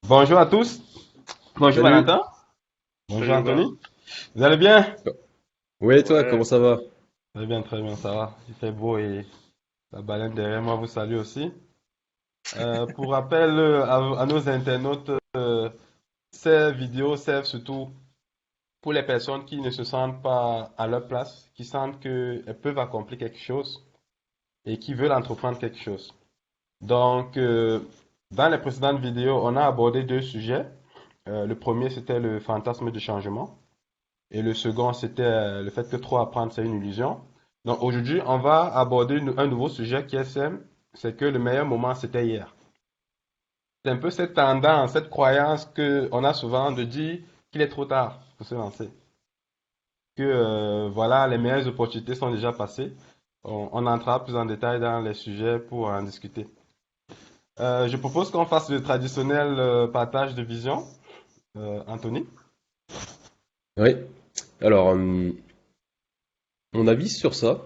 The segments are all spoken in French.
Bonjour à tous. Bonjour Salut. Valentin. Bonjour Salut Omar. Anthony. Vous allez bien? Ouais, et toi, comment Ouais, ça va? Très bien, ça va. Il fait beau et la baleine derrière moi vous salue aussi. Pour rappel à nos internautes, ces vidéos servent surtout pour les personnes qui ne se sentent pas à leur place, qui sentent qu'elles peuvent accomplir quelque chose et qui veulent entreprendre quelque chose. Donc, dans les précédentes vidéos, on a abordé deux sujets. Le premier, c'était le fantasme du changement. Et le second, c'était le fait que trop apprendre, c'est une illusion. Donc aujourd'hui, on va aborder un nouveau sujet qui est simple, c'est que le meilleur moment, c'était hier. C'est un peu cette tendance, cette croyance que on a souvent de dire qu'il est trop tard pour se lancer. Que voilà, les meilleures opportunités sont déjà passées. On entrera plus en détail dans les sujets pour en discuter. Je propose qu'on fasse le traditionnel partage de vision. Anthony? Oui. Alors, mon avis sur ça,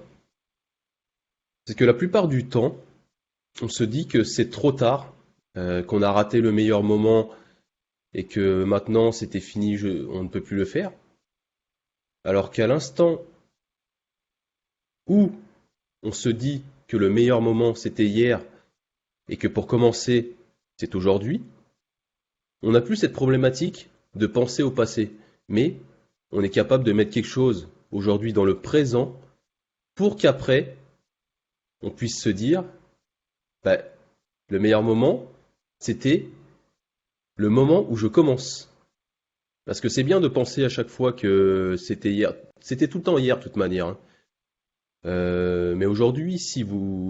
c'est que la plupart du temps, on se dit que c'est trop tard, qu'on a raté le meilleur moment et que maintenant c'était fini, on ne peut plus le faire. Alors qu'à l'instant où on se dit que le meilleur moment c'était hier et que pour commencer c'est aujourd'hui, on n'a plus cette problématique de penser au passé, mais on est capable de mettre quelque chose aujourd'hui dans le présent pour qu'après on puisse se dire, bah, le meilleur moment, c'était le moment où je commence. Parce que c'est bien de penser à chaque fois que c'était hier. C'était tout le temps hier, de toute manière, hein. Mais aujourd'hui, si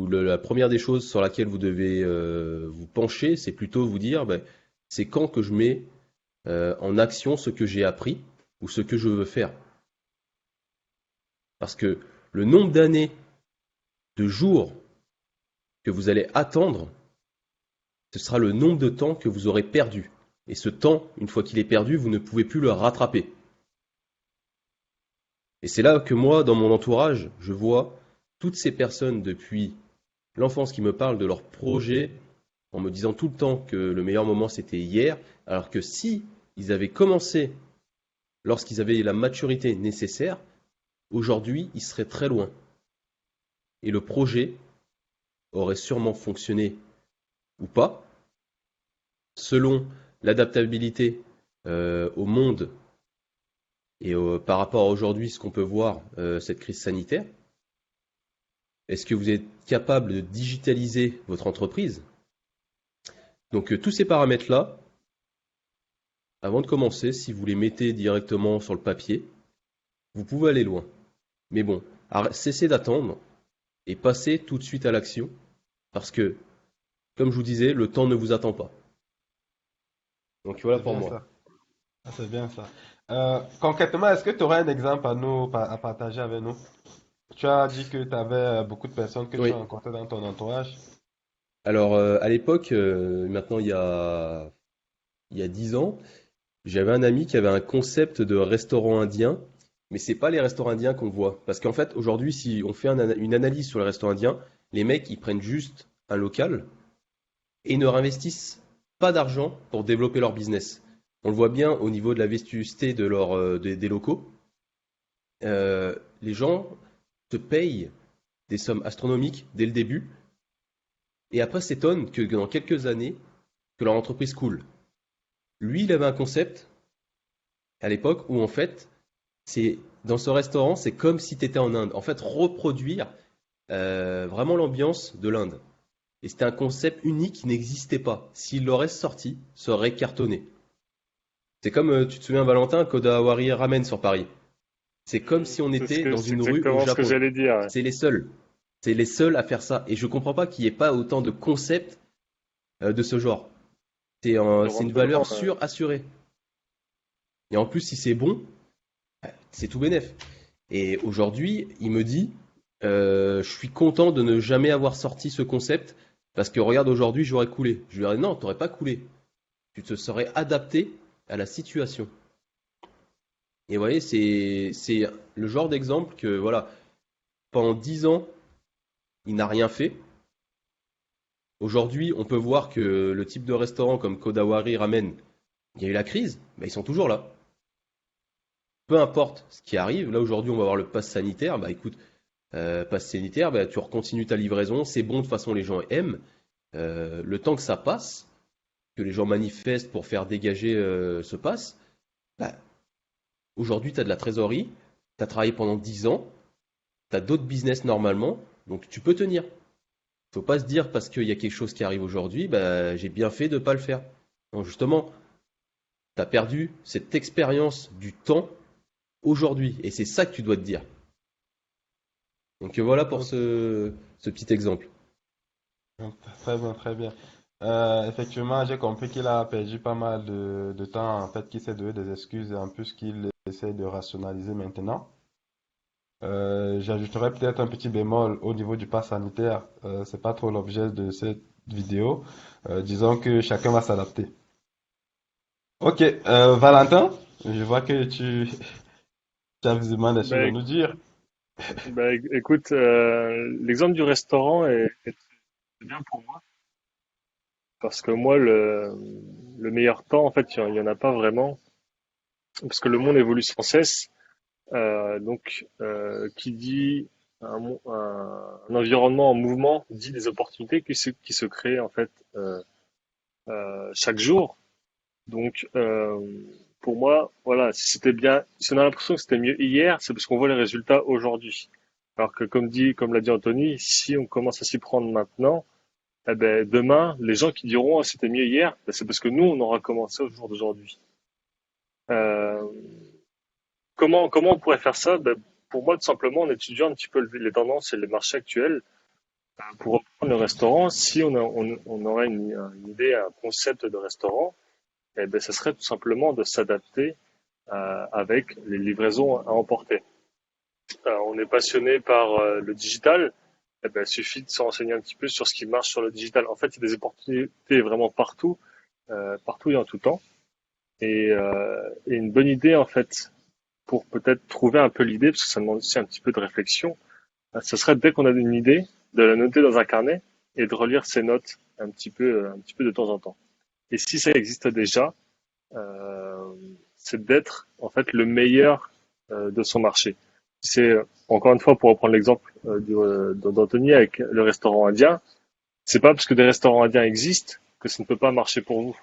la première des choses sur laquelle vous devez vous pencher, c'est plutôt vous dire, bah, c'est quand que je mets en action ce que j'ai appris ou ce que je veux faire. Parce que le nombre d'années, de jours que vous allez attendre, ce sera le nombre de temps que vous aurez perdu. Et ce temps, une fois qu'il est perdu, vous ne pouvez plus le rattraper. Et c'est là que moi, dans mon entourage, je vois toutes ces personnes depuis l'enfance qui me parlent de leurs projets en me disant tout le temps que le meilleur moment c'était hier, alors que si ils avaient commencé lorsqu'ils avaient la maturité nécessaire, aujourd'hui ils seraient très loin. Et le projet aurait sûrement fonctionné ou pas, selon l'adaptabilité au monde et par rapport à aujourd'hui ce qu'on peut voir, cette crise sanitaire. Est-ce que vous êtes capable de digitaliser votre entreprise? Donc tous ces paramètres-là, avant de commencer, si vous les mettez directement sur le papier, vous pouvez aller loin. Mais bon, cessez d'attendre et passez tout de suite à l'action, parce que, comme je vous disais, le temps ne vous attend pas. Donc voilà C'est pour bien moi. ça. Ah, c'est bien ça. Concrètement, est-ce que tu aurais un exemple à nous, à partager avec nous? Tu as dit que tu avais beaucoup de personnes que tu as Oui. rencontrées dans ton entourage. Alors à l'époque, maintenant il y a 10 ans, j'avais un ami qui avait un concept de restaurant indien, mais c'est pas les restaurants indiens qu'on voit. Parce qu'en fait, aujourd'hui, si on fait une analyse sur les restaurants indiens, les mecs, ils prennent juste un local et ne réinvestissent pas d'argent pour développer leur business. On le voit bien au niveau de la vétusté des locaux. Les gens te payent des sommes astronomiques dès le début et après s'étonnent que dans quelques années, que leur entreprise coule. Lui, il avait un concept à l'époque où en fait, c'est dans ce restaurant, c'est comme si tu étais en Inde. En fait, reproduire vraiment l'ambiance de l'Inde. Et c'était un concept unique qui n'existait pas. S'il l'aurait sorti, ça aurait cartonné. C'est comme, tu te souviens, Valentin, Kodawari Ramen sur Paris. C'est comme si on était dans C'est une rue au exactement ce que Japon. j'allais dire. Ouais. C'est les seuls. C'est les seuls à faire ça. Et je comprends pas qu'il n'y ait pas autant de concepts de ce genre. Le C'est une rentre dedans. valeur sûre, assurée. Et en plus, si c'est bon, c'est tout bénef. Et aujourd'hui, il me dit, je suis content de ne jamais avoir sorti ce concept parce que regarde, aujourd'hui, j'aurais coulé. Je lui ai dit, non, t'aurais pas coulé. Tu te serais adapté à la situation. Et vous voyez, c'est le genre d'exemple que, voilà, pendant 10 ans, il n'a rien fait. Aujourd'hui, on peut voir que le type de restaurant comme Kodawari Ramen, il y a eu la crise, mais ils sont toujours là. Peu importe ce qui arrive, là aujourd'hui on va voir le pass sanitaire, bah écoute, pass sanitaire, bah, tu continues ta livraison, c'est bon, de toute façon les gens aiment. Le temps que ça passe, que les gens manifestent pour faire dégager ce pass, bah, aujourd'hui tu as de la trésorerie, tu as travaillé pendant 10 ans, tu as d'autres business normalement, donc tu peux tenir. Faut pas se dire parce qu'il y a quelque chose qui arrive aujourd'hui, bah, j'ai bien fait de ne pas le faire. Non, justement, tu as perdu cette expérience du temps aujourd'hui, et c'est ça que tu dois te dire. Donc voilà pour Ok. ce petit exemple. Très bien, très bien. Effectivement, j'ai compris qu'il a perdu pas mal de temps, en fait, qu'il s'est donné des excuses et en plus qu'il essaie de rationaliser maintenant. J'ajouterais peut-être un petit bémol au niveau du pass sanitaire. C'est pas trop l'objet de cette vidéo. Disons que chacun va s'adapter. Ok, Valentin, je vois que tu as visiblement des choses à Ben, nous dire. écoute, l'exemple du restaurant est bien pour moi parce que moi, le meilleur temps, en fait, il y en a pas vraiment parce que le monde évolue sans cesse. Qui dit un environnement en mouvement dit des opportunités qui se créent en fait chaque jour. Donc, pour moi, voilà, si on a l'impression que c'était mieux hier, c'est parce qu'on voit les résultats aujourd'hui. Alors que, comme l'a dit Anthony, si on commence à s'y prendre maintenant, eh ben, demain, les gens qui diront oh, c'était mieux hier, ben, c'est parce que nous, on aura commencé au jour d'aujourd'hui. Euh, comment on pourrait faire ça? Ben, pour moi, tout simplement, en étudiant un petit peu les tendances et les marchés actuels, pour reprendre le restaurant, si on aurait une idée, un concept de restaurant, eh ben, ce serait tout simplement de s'adapter avec les livraisons à emporter. On est passionné par le digital, eh ben, il suffit de se renseigner un petit peu sur ce qui marche sur le digital. En fait, il y a des opportunités vraiment partout, partout et en tout temps. Et une bonne idée, en fait, pour peut-être trouver un peu l'idée, parce que ça demande aussi un petit peu de réflexion, ce serait dès qu'on a une idée, de la noter dans un carnet et de relire ses notes un petit peu de temps en temps. Et si ça existe déjà, euh, c'est d'être en fait le meilleur de son marché. C'est encore une fois pour reprendre l'exemple d'Anthony avec le restaurant indien, c'est pas parce que des restaurants indiens existent que ça ne peut pas marcher pour vous.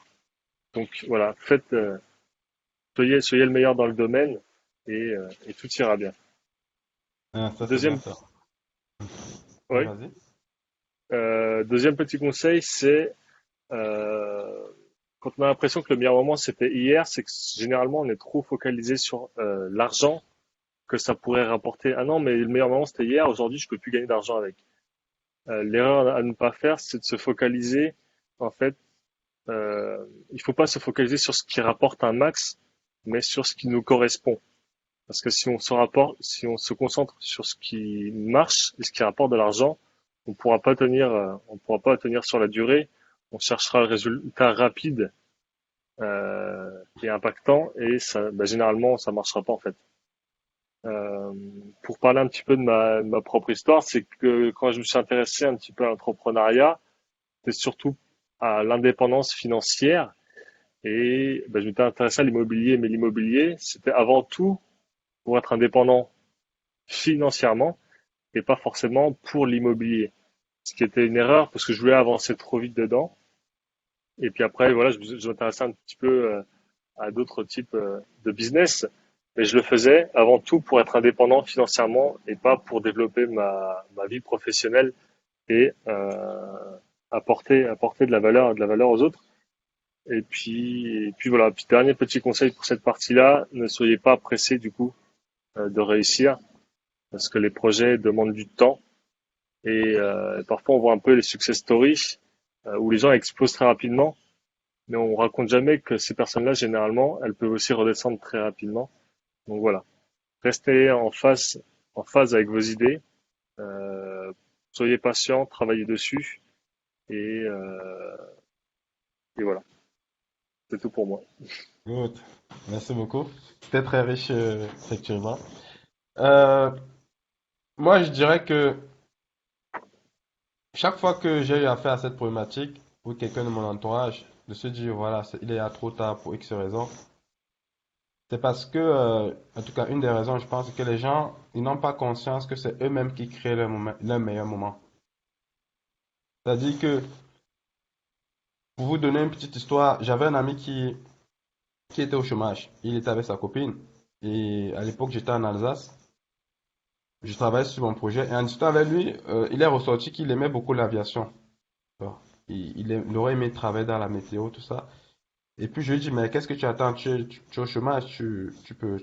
Donc voilà, soyez le meilleur dans le domaine et tout ira bien. Ah, ça, c'est bien Deuxième, ça. Oui, ouais, vas-y. deuxième petit conseil, c'est euh, quand on a l'impression que le meilleur moment c'était hier, c'est que généralement on est trop focalisé sur l'argent que ça pourrait rapporter. Ah non, mais le meilleur moment c'était hier, aujourd'hui je peux plus gagner d'argent avec. L'erreur à ne pas faire, c'est de se focaliser. En fait, il faut pas se focaliser sur ce qui rapporte un max, mais sur ce qui nous correspond. Parce que si on se concentre sur ce qui marche et ce qui rapporte de l'argent, on pourra pas tenir sur la durée. On cherchera le résultat rapide et impactant, et ça, bah, généralement, ça marchera pas en fait. Euh, pour parler un petit peu de de ma propre histoire, c'est que quand je me suis intéressé un petit peu à l'entrepreneuriat, c'était surtout à l'indépendance financière et bah, je m'étais intéressé à l'immobilier, mais l'immobilier, c'était avant tout pour être indépendant financièrement et pas forcément pour l'immobilier. Ce qui était une erreur parce que je voulais avancer trop vite dedans. Et puis après, voilà, je m'intéressais un petit peu à d'autres types de business, mais je le faisais avant tout pour être indépendant financièrement et pas pour développer ma vie professionnelle et apporter de la valeur aux autres. Et puis voilà. Puis dernier petit conseil pour cette partie-là, ne soyez pas pressé du coup de réussir parce que les projets demandent du temps et parfois on voit un peu les success stories où les gens explosent très rapidement, mais on raconte jamais que ces personnes-là généralement elles peuvent aussi redescendre très rapidement. Donc voilà, restez en phase avec vos idées, euh, soyez patient, travaillez dessus et, euh, et voilà, c'est tout pour moi. Good. Merci beaucoup. C'était très riche, effectivement. Euh, Moi, je dirais que chaque fois que j'ai eu affaire à cette problématique, pour quelqu'un de mon entourage, de se dire, voilà, il est à trop tard pour X raisons, c'est parce que, en tout cas, une des raisons, je pense, que les gens, ils n'ont pas conscience que c'est eux-mêmes qui créent leur meilleur moment. C'est-à-dire que, pour vous donner une petite histoire, j'avais un ami qui était au chômage. Il était avec sa copine. Et à l'époque, j'étais en Alsace. Je travaillais sur mon projet. Et en discutant avec lui, il est ressorti qu'il aimait beaucoup l'aviation. Bon, il aurait aimé travailler dans la météo, tout ça. Et puis je lui dis, mais qu'est-ce que tu attends? Tu es au chômage, tu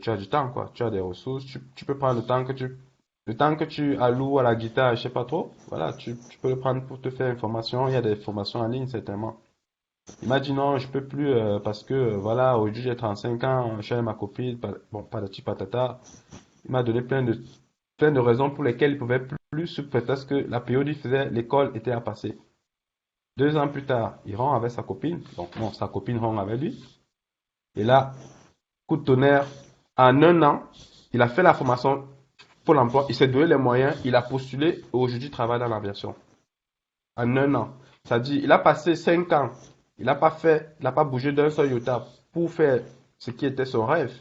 as du temps, quoi. Tu as des ressources, tu peux prendre le temps que tu alloues à la guitare, je sais pas trop. Voilà, tu peux le prendre pour te faire une formation. Il y a des formations en ligne, certainement. Il m'a dit non, je peux plus parce que voilà, aujourd'hui j'ai 35 ans, je suis avec ma copine, bon, patati patata. Il m'a donné plein de raisons pour lesquelles il pouvait plus sous prétexte que la période où il faisait l'école était à passer. 2 ans plus tard, il rentre avec sa copine, donc non, sa copine rentre avec lui. Et là, coup de tonnerre, en un an, il a fait la formation pour l'emploi, il s'est donné les moyens, il a postulé et aujourd'hui il travaille dans l'aviation. En un an. C'est-à-dire, il a passé 5 ans, il n'a pas bougé d'un seul iota pour faire ce qui était son rêve.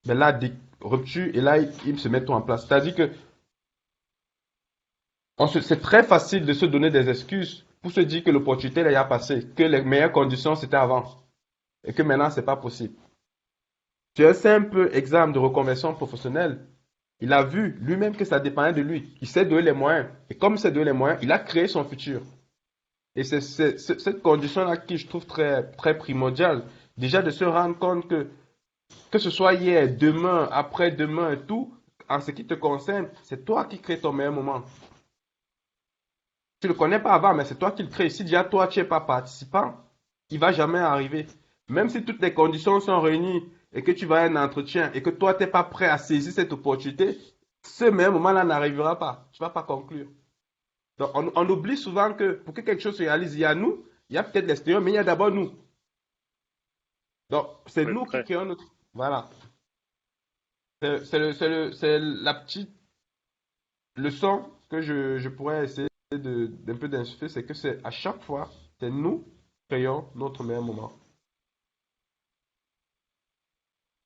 Mais là, rupture, et là, il se met tout en place. C'est-à-dire que c'est très facile de se donner des excuses pour se dire que l'opportunité est passée, que les meilleures conditions c'était avant, et que maintenant, c'est pas possible. C'est un simple exemple de reconversion professionnelle. Il a vu lui-même que ça dépendait de lui. Il s'est donné les moyens. Et comme il s'est donné les moyens, il a créé son futur. Et c'est cette condition-là qui je trouve très, très primordiale. Déjà de se rendre compte que ce soit hier, demain, après-demain et tout, en ce qui te concerne, c'est toi qui crées ton meilleur moment. Tu ne le connais pas avant, mais c'est toi qui le crées. Si déjà toi, tu n'es pas participant, il ne va jamais arriver. Même si toutes les conditions sont réunies et que tu vas à un entretien et que toi, tu n'es pas prêt à saisir cette opportunité, ce meilleur moment-là n'arrivera pas. Tu ne vas pas conclure. Donc, on oublie souvent que pour que quelque chose se réalise, il y a nous, il y a peut-être l'extérieur, mais il y a d'abord nous. Donc, c'est Faut être nous qui prêt. créons notre. Voilà. C'est la petite leçon que je pourrais essayer d'un peu d'insuffler, c'est que c'est à chaque fois, c'est nous qui créons notre meilleur moment.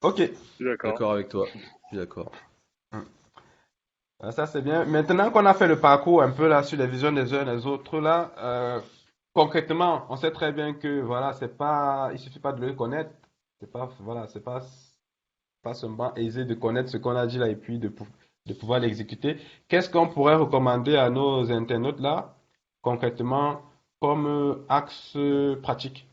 Ok. Je suis d'accord. D'accord avec toi. Je suis d'accord. Ça c'est bien. Maintenant qu'on a fait le parcours un peu là sur les visions des uns et des autres là, concrètement, on sait très bien que voilà, c'est pas, il suffit pas de le connaître. C'est pas, voilà, c'est pas seulement aisé de connaître ce qu'on a dit là et puis de pouvoir l'exécuter. Qu'est-ce qu'on pourrait recommander à nos internautes là, concrètement, comme axe pratique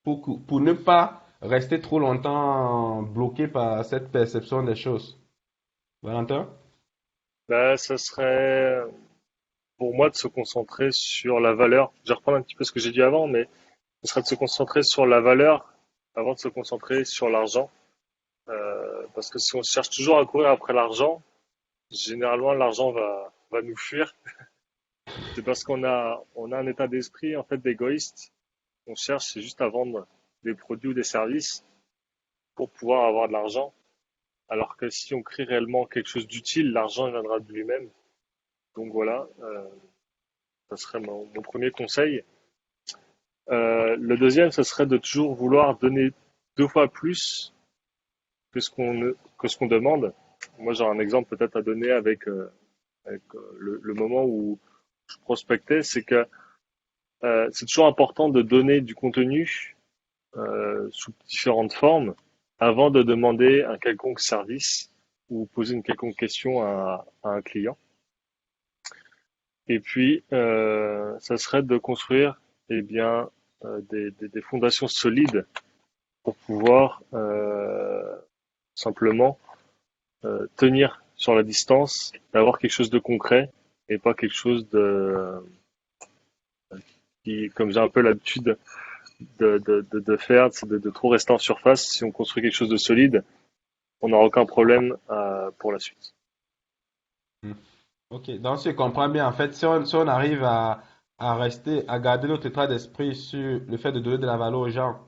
pour ne pas rester trop longtemps bloqué par cette perception des choses? Valentin? Bah, ça serait pour moi de se concentrer sur la valeur. Je vais reprendre un petit peu ce que j'ai dit avant, mais ce serait de se concentrer sur la valeur avant de se concentrer sur l'argent. Parce que si on cherche toujours à courir après l'argent, généralement l'argent va nous fuir. C'est parce on a un état d'esprit en fait d'égoïste. On cherche c'est juste à vendre des produits ou des services pour pouvoir avoir de l'argent. Alors que si on crée réellement quelque chose d'utile, l'argent viendra de lui-même. Donc voilà, ça serait mon premier conseil. Le deuxième, ce serait de toujours vouloir donner 2 fois plus que ce qu'on demande. Moi, j'ai un exemple peut-être à donner avec le moment où je prospectais, c'est que c'est toujours important de donner du contenu sous différentes formes avant de demander un quelconque service ou poser une quelconque question à un client. Et puis, ça serait de construire eh bien, des fondations solides pour pouvoir simplement tenir sur la distance, d'avoir quelque chose de concret et pas quelque chose qui, comme j'ai un peu l'habitude de faire, c'est de trop rester en surface. Si on construit quelque chose de solide, on n'aura aucun problème pour la suite. Hmm. Ok, donc si je comprends bien, en fait, si on arrive à rester, à garder notre état d'esprit sur le fait de donner de la valeur aux gens,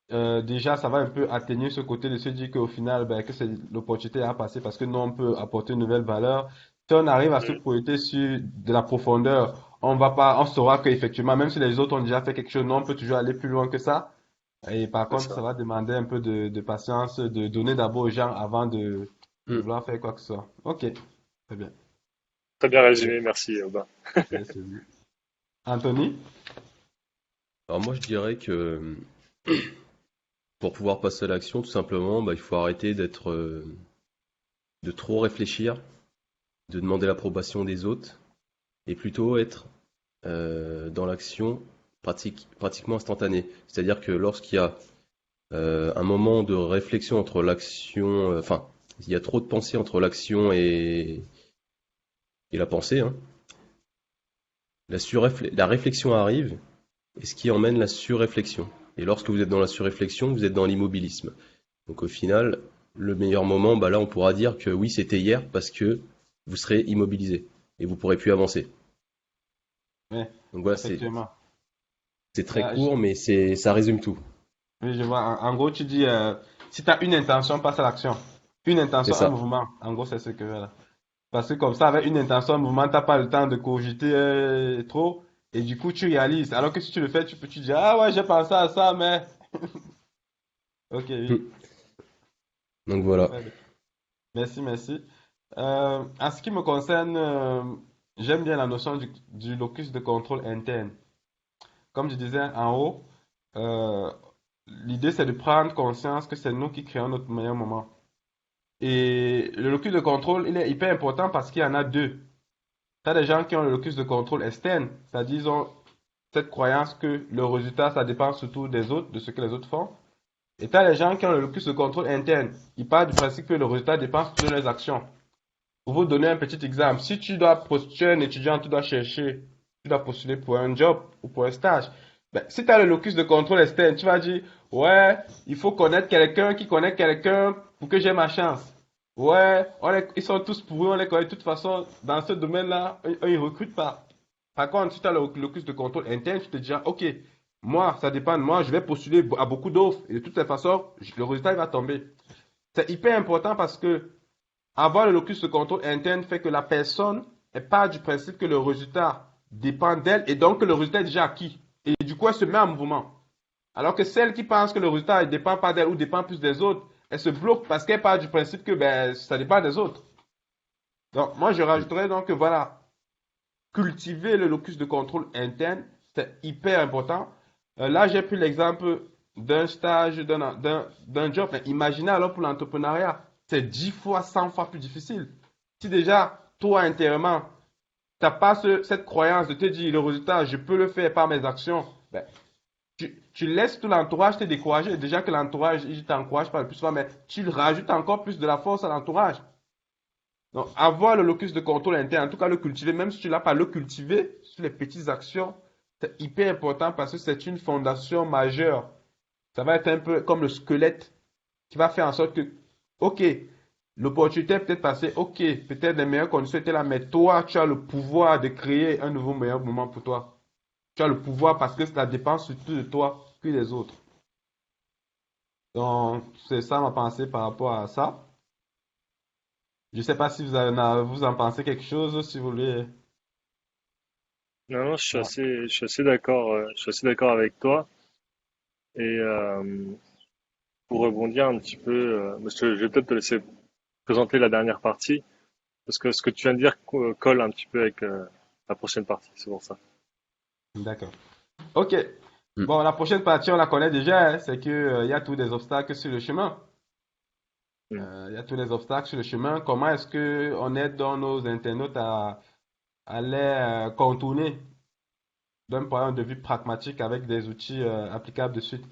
déjà, ça va un peu atténuer ce côté de se dire qu'au final, ben, que c'est l'opportunité à passer parce que nous, on peut apporter une nouvelle valeur. Si on arrive à se Mm. projeter sur de la profondeur, on va pas, on saura qu'effectivement, même si les autres ont déjà fait quelque chose, nous, on peut toujours aller plus loin que ça. Et par C'est contre, ça. ça va demander un peu de patience, de donner d'abord aux gens avant de Hmm. vouloir faire quoi que ce soit. Ok, très bien. Très bien Yes, résumé, merci, Aubin. yes, oui. Anthony? Alors moi, je dirais que pour pouvoir passer à l'action, tout simplement, bah, il faut arrêter de trop réfléchir, de demander l'approbation des autres, et plutôt être dans l'action pratiquement instantanée. C'est-à-dire que lorsqu'il y a un moment de réflexion entre l'action, enfin, il y a trop de pensée entre l'action et la pensée, hein, la réflexion arrive, et ce qui emmène la surréflexion. Et lorsque vous êtes dans la surréflexion, vous êtes dans l'immobilisme. Donc au final, le meilleur moment, bah là, on pourra dire que oui, c'était hier parce que vous serez immobilisé et vous pourrez plus avancer. Oui, Donc voilà, effectivement. c'est très Euh, court, mais ça résume tout. oui, je vois. En gros, tu dis, si tu as une intention, passe à l'action. Une C'est intention, un ça. mouvement. En gros, c'est ce que voilà. Parce que comme ça, avec une intention, un mouvement, tu n'as pas le temps de cogiter trop. Et du coup, tu réalises. Alors que si tu le fais, tu peux te dire, ah ouais, j'ai pensé à ça, mais. Ok, oui. Donc voilà. Très bien. Merci, merci. En ce qui me concerne, j'aime bien la notion du locus de contrôle interne. Comme je disais en haut, euh, l'idée c'est de prendre conscience que c'est nous qui créons notre meilleur moment. Et le locus de contrôle, il est hyper important parce qu'il y en a deux. Tu as des gens qui ont le locus de contrôle externe, c'est-à-dire ils ont cette croyance que le résultat, ça dépend surtout des autres, de ce que les autres font. Et tu as les gens qui ont le locus de contrôle interne. Ils partent du principe que le résultat dépend surtout de leurs actions. Pour vous donner un petit exemple, si tu dois postuler un étudiant, tu dois chercher, tu dois postuler pour un job ou pour un stage. Ben, si tu as le locus de contrôle externe, tu vas dire, ouais, il faut connaître quelqu'un qui connaît quelqu'un pour que j'ai ma chance. Ouais, ils sont tous pourris, on les connaît de toute façon. Dans ce domaine-là, ils ne recrutent pas. Par contre, si tu as le locus de contrôle interne, tu te dis, ok, moi, ça dépend de moi, je vais postuler à beaucoup d'offres. Et de toutes les façons, le résultat, il va tomber. C'est hyper important parce que avoir le locus de contrôle interne fait que la personne est pas du principe que le résultat dépend d'elle et donc que le résultat est déjà acquis. Et du coup, elle se met en mouvement. Alors que celle qui pense que le résultat ne dépend pas d'elle ou dépend plus des autres, elle se bloque parce qu'elle part du principe que ben, ça dépend des autres. Donc, moi, je rajouterais donc que voilà, cultiver le locus de contrôle interne, c'est hyper important. Là, j'ai pris l'exemple d'un stage, d'un job. Mais imaginez alors pour l'entrepreneuriat, c'est 10 fois, 100 fois plus difficile. Si déjà, toi, intérieurement, tu n'as pas cette croyance de te dire le résultat, je peux le faire par mes actions, ben, tu laisses tout l'entourage te décourager. Déjà que l'entourage, il t'encourage pas le plus souvent, mais tu rajoutes encore plus de la force à l'entourage. Donc, avoir le locus de contrôle interne, en tout cas le cultiver, même si tu ne l'as pas, le cultiver sur les petites actions, c'est hyper important parce que c'est une fondation majeure. Ça va être un peu comme le squelette qui va faire en sorte que, ok, l'opportunité est peut-être passée, ok, peut-être les meilleures conditions étaient là, mais toi, tu as le pouvoir de créer un nouveau meilleur moment pour toi. Tu as le pouvoir parce que ça dépend surtout de toi que des autres. Donc, c'est ça ma pensée par rapport à ça. Je ne sais pas si vous en pensez quelque chose, si vous voulez. Non, non, Ah, je suis assez d'accord, je suis assez d'accord avec toi. Et pour rebondir un petit peu, je vais peut-être te laisser présenter la dernière partie, parce que ce que tu viens de dire colle un petit peu avec la prochaine partie, c'est pour ça. d'accord. Ok. Hmm. Bon, la prochaine partie, on la connaît déjà, hein, c'est que, il y a tous des obstacles sur le chemin. Hmm. Il y a tous les obstacles sur le chemin. Comment est-ce que on aide dans nos internautes à les contourner d'un point de vue pragmatique avec des outils applicables de suite?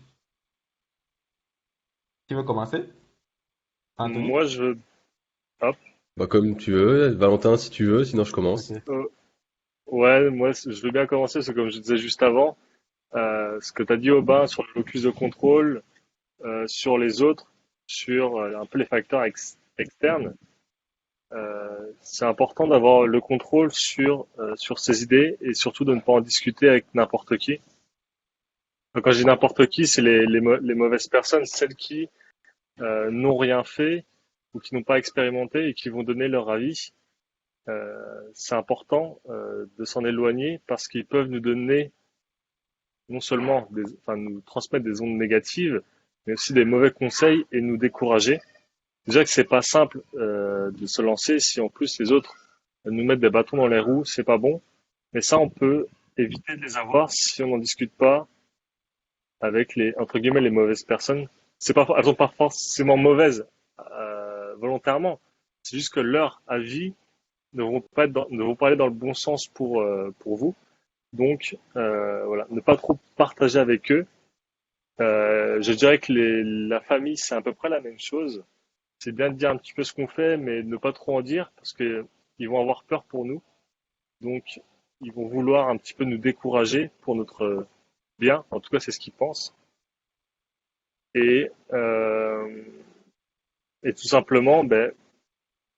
Qui veut commencer? Anthony? Moi, je veux, hop, Bah, comme tu veux, Valentin, si tu veux, sinon je commence. Ok. euh, ouais, je veux bien commencer, c'est comme je disais juste avant, ce que tu as dit Aubin sur le locus de contrôle, sur les autres, sur un peu les facteurs externes. C'est important d'avoir le contrôle sur ses idées et surtout de ne pas en discuter avec n'importe qui. Donc, quand je dis n'importe qui, c'est les mauvaises personnes, celles qui n'ont rien fait ou qui n'ont pas expérimenté et qui vont donner leur avis. c'est important de s'en éloigner parce qu'ils peuvent nous donner non seulement enfin, nous transmettre des ondes négatives, mais aussi des mauvais conseils et nous décourager. Déjà que c'est pas simple de se lancer si en plus les autres nous mettent des bâtons dans les roues, c'est pas bon. Mais ça, on peut éviter de les avoir si on n'en discute pas avec les entre guillemets les mauvaises personnes. C'est pas, elles sont pas forcément mauvaises volontairement. C'est juste que leur avis ne vont pas aller dans le bon sens pour vous. Donc voilà, ne pas trop partager avec eux. Je dirais que la famille, c'est à peu près la même chose. C'est bien de dire un petit peu ce qu'on fait, mais ne pas trop en dire parce que ils vont avoir peur pour nous. Donc, ils vont vouloir un petit peu nous décourager pour notre bien. En tout cas, c'est ce qu'ils pensent. Et, euh, et tout simplement, ben,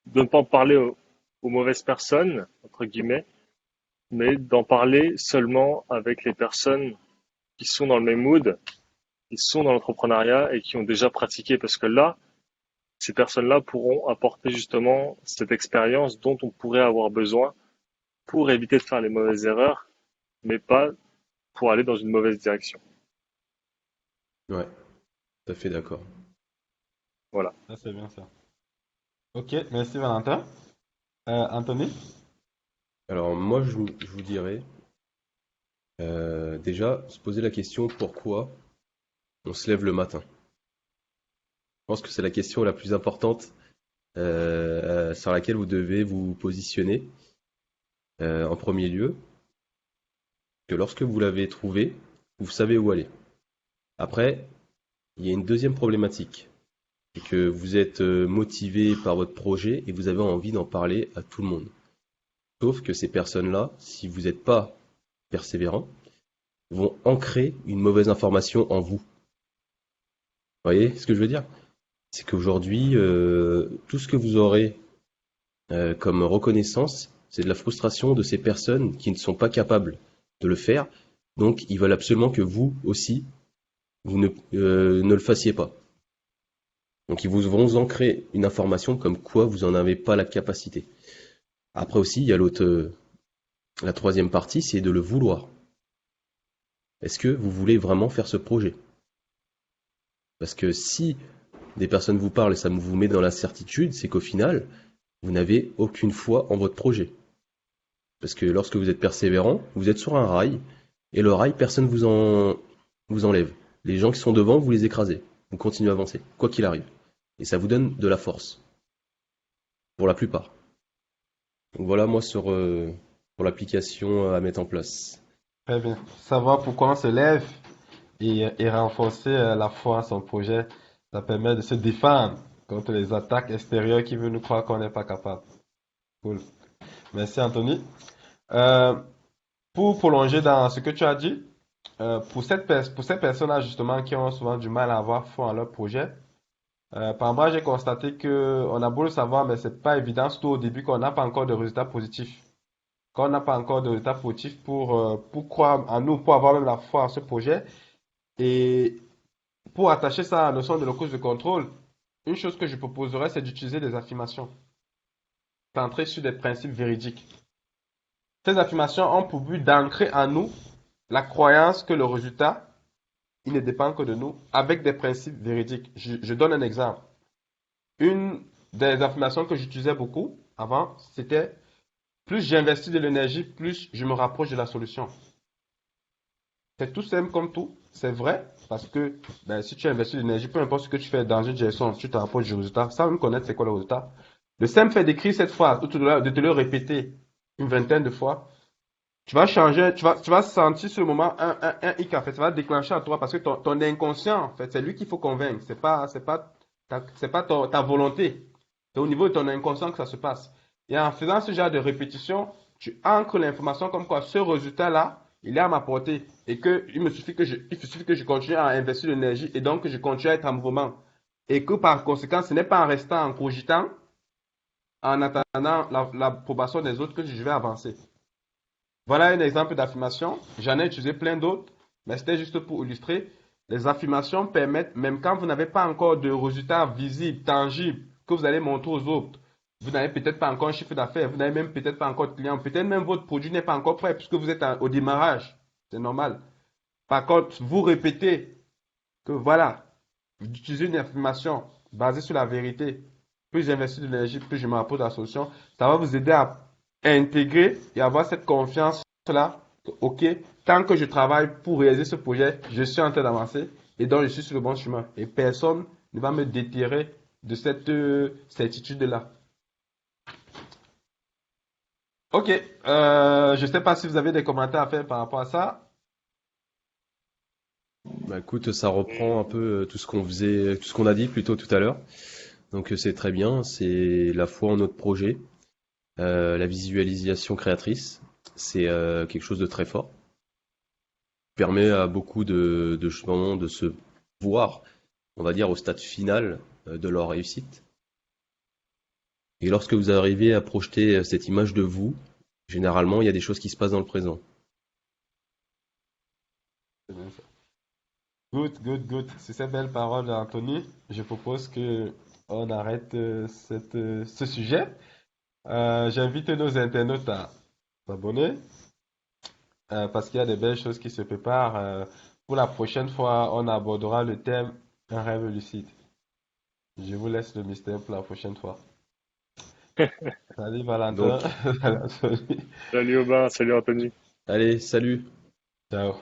de ne pas en parler aux mauvaises personnes, entre guillemets, mais d'en parler seulement avec les personnes qui sont dans le même mood, qui sont dans l'entrepreneuriat et qui ont déjà pratiqué. Parce que là, ces personnes-là pourront apporter justement cette expérience dont on pourrait avoir besoin pour éviter de faire les mauvaises erreurs, mais pas pour aller dans une mauvaise direction. Ouais, tout à fait d'accord. Voilà. Ça, c'est bien ça. Ok, merci Valentin. Anthony? Alors moi, je vous dirais, déjà, se poser la question pourquoi on se lève le matin. Je pense que c'est la question la plus importante sur laquelle vous devez vous positionner en premier lieu, que lorsque vous l'avez trouvé, vous savez où aller. Après, il y a une deuxième problématique, c'est que vous êtes motivé par votre projet et vous avez envie d'en parler à tout le monde. Sauf que ces personnes-là, si vous n'êtes pas persévérant, vont ancrer une mauvaise information en vous. Vous voyez ce que je veux dire? C'est qu'aujourd'hui, tout ce que vous aurez comme reconnaissance, c'est de la frustration de ces personnes qui ne sont pas capables de le faire. Donc, ils veulent absolument que vous aussi, vous ne le fassiez pas. Donc, ils vous vont ancrer une information comme quoi vous n'en avez pas la capacité. Après aussi, il y a la troisième partie, c'est de le vouloir. Est-ce que vous voulez vraiment faire ce projet? Parce que si des personnes vous parlent et ça vous met dans l'incertitude, c'est qu'au final, vous n'avez aucune foi en votre projet. Parce que lorsque vous êtes persévérant, vous êtes sur un rail, et le rail, personne vous enlève. Les gens qui sont devant, vous les écrasez. Vous continuez à avancer, quoi qu'il arrive. Et ça vous donne de la force, pour la plupart. Donc voilà, moi, pour l'application à mettre en place. Très bien. Savoir pourquoi on se lève et renforcer la foi en son projet, ça permet de se défendre contre les attaques extérieures qui veulent nous croire qu'on n'est pas capable. Cool. Merci Anthony. Euh, pour prolonger dans ce que tu as dit, pour ces personnes-là justement qui ont souvent du mal à avoir foi en leur projet, par moi j'ai constaté que on a beau le savoir, mais c'est pas évident, surtout au début, qu'on n'a pas encore de résultats positifs. Quand on n'a pas encore de résultats positifs pour croire en nous, pour avoir même la foi en ce projet. Et pour attacher ça à la notion de locus de contrôle, une chose que je proposerais, c'est d'utiliser des affirmations, centrées sur des principes véridiques. Ces affirmations ont pour but d'ancrer en nous la croyance que le résultat, il ne dépend que de nous, avec des principes véridiques. Je donne un exemple. Une des affirmations que j'utilisais beaucoup avant, c'était plus j'investis de l'énergie, plus je me rapproche de la solution. C'est tout simple comme tout, c'est vrai, parce que ben, si tu investis de l'énergie, peu importe ce que tu fais dans une direction, tu te rapproches du résultat, sans même connaître c'est quoi le résultat. Le simple fait d'écrire cette phrase, ou de te le répéter une vingtaine de fois, tu vas changer, tu vas sentir sur le moment un hic, en fait, ça va déclencher à toi, parce que ton inconscient, en fait, c'est lui qu'il faut convaincre, ta volonté. C'est au niveau de ton inconscient que ça se passe. Et en faisant ce genre de répétition, tu ancres l'information comme quoi ce résultat-là, il est à ma portée et que il suffit que je continue à investir de l'énergie et donc que je continue à être en mouvement. Et que par conséquent, ce n'est pas en restant en cogitant, en attendant l'approbation des autres que je vais avancer. Voilà un exemple d'affirmation. J'en ai utilisé plein d'autres, mais c'était juste pour illustrer. Les affirmations permettent, même quand vous n'avez pas encore de résultats visibles, tangibles, que vous allez montrer aux autres, Vous n'avez peut-être pas encore un chiffre d'affaires, vous n'avez même peut-être pas encore de clients, peut-être même votre produit n'est pas encore prêt puisque vous êtes au démarrage. C'est normal. Par contre, vous répétez que voilà, vous utilisez une information basée sur la vérité. Plus j'investis de l'énergie, plus je me rapporte la solution. Ça va vous aider à intégrer et avoir cette confiance-là. OK, tant que je travaille pour réaliser ce projet, je suis en train d'avancer et donc je suis sur le bon chemin. Et personne ne va me déterrer de cette certitude-là. OK, je ne sais pas si vous avez des commentaires à faire par rapport à ça. Bah, écoute, ça reprend un peu tout ce qu'on faisait, tout ce qu'on a dit plutôt tout à l'heure. Donc c'est très bien, c'est la foi en notre projet, la visualisation créatrice, c'est quelque chose de très fort. Permet à beaucoup justement de se voir, on va dire, au stade final de leur réussite. Et lorsque vous arrivez à projeter cette image de vous, généralement, il y a des choses qui se passent dans le présent. C'est bien ça. Good, good, good. Sur ces belles paroles, Anthony, je propose que on arrête ce sujet. J'invite nos internautes à s'abonner parce qu'il y a des belles choses qui se préparent. Pour la prochaine fois, on abordera le thème un rêve lucide. Je vous laisse le mystère pour la prochaine fois. Salut Valentin. Donc, Salut Anthony. Salut Aubin, salut Anthony. allez, salut! Ciao.